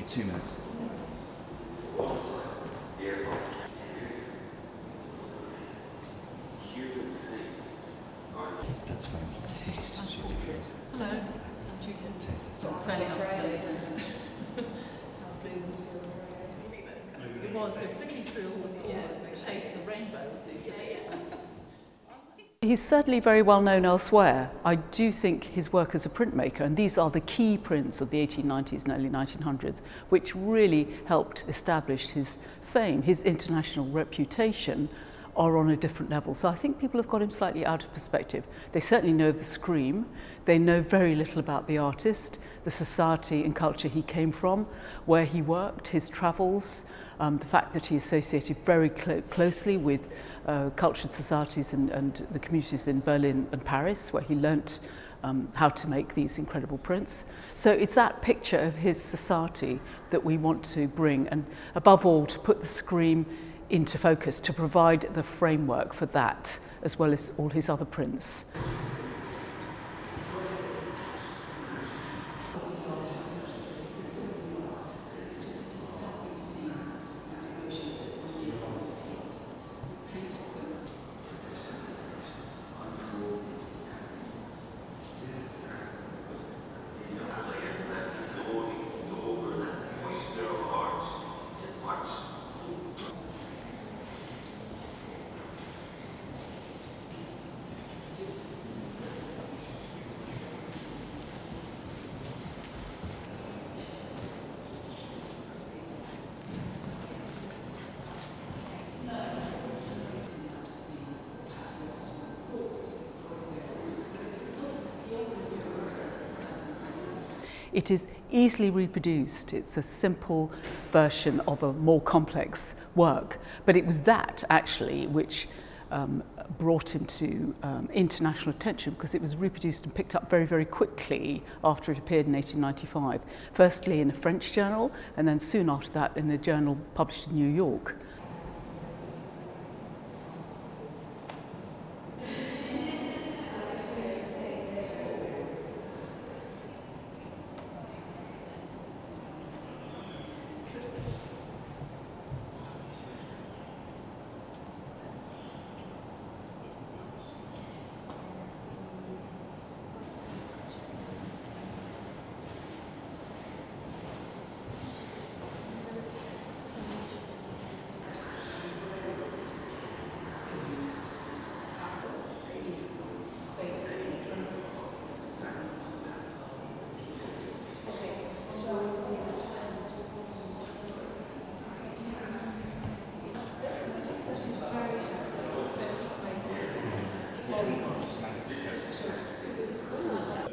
2 minutes. That's fine. Hello, I'm Giulia. Stop turning up television. It was, they're flicking through all the shades of the rainbows these days. He's certainly very well known elsewhere. I do think his work as a printmaker, and these are the key prints of the 1890s and early 1900s, which really helped establish his fame, his international reputation, are on a different level. So I think people have got him slightly out of perspective. They certainly know of the Scream. They know very little about the artist, the society and culture he came from, where he worked, his travels, the fact that he associated very closely with cultured societies and the communities in Berlin and Paris, where he learnt how to make these incredible prints. So it's that picture of his society that we want to bring, and above all to put the Scream into focus, to provide the framework for that, as well as all his other prints. It is easily reproduced. It's a simple version of a more complex work, but it was that actually which brought him to international attention, because it was reproduced and picked up very, very quickly after it appeared in 1895. Firstly in a French journal, and then soon after that in a journal published in New York.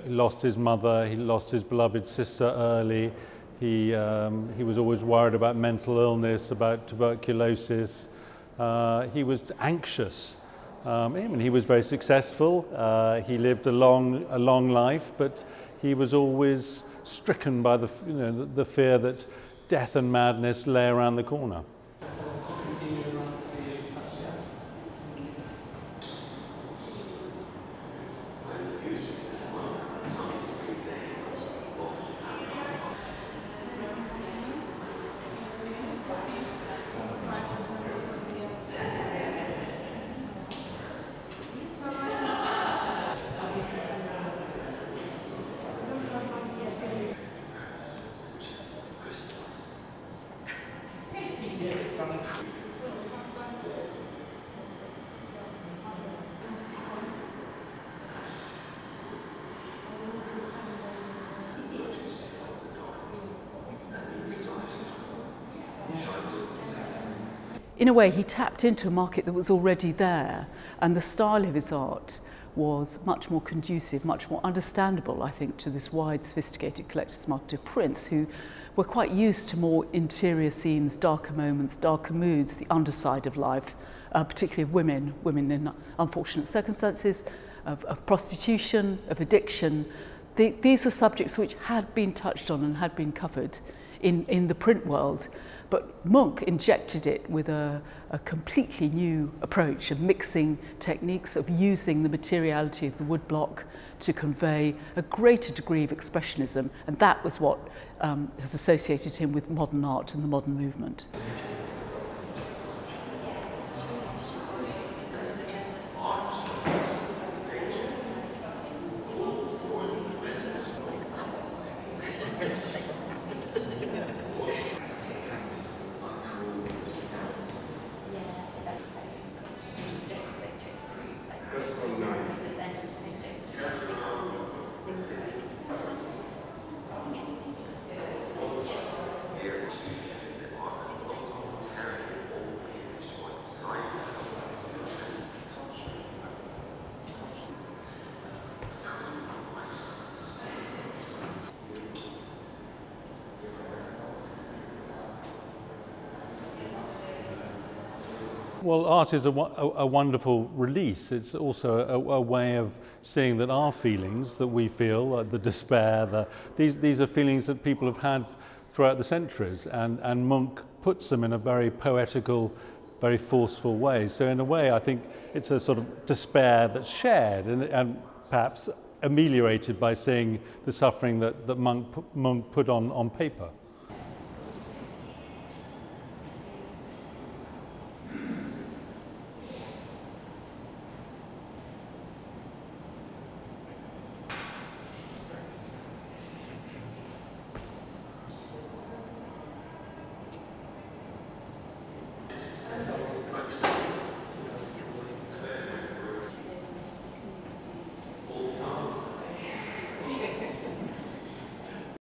He lost his mother, he lost his beloved sister early. He was always worried about mental illness, about tuberculosis. He was anxious. He was very successful. He lived a long life, but he was always stricken by the fear that death and madness lay around the corner. In a way, he tapped into a market that was already there, and the style of his art was much more conducive, much more understandable, I think, to this wide, sophisticated collector's market of prints who were quite used to more interior scenes, darker moments, darker moods, the underside of life, particularly of women in unfortunate circumstances, of prostitution, of addiction. These were subjects which had been touched on and had been covered in the print world. But Munch injected it with a completely new approach of mixing techniques, of using the materiality of the woodblock to convey a greater degree of expressionism, and that was what has associated him with modern art and the modern movement. Well, art is a wonderful release. It's also a way of seeing that our feelings that we feel, like the despair, these are feelings that people have had throughout the centuries, and Munch puts them in a very poetical, very forceful way. So in a way, I think it's a sort of despair that's shared and perhaps ameliorated by seeing the suffering that Munch put on paper.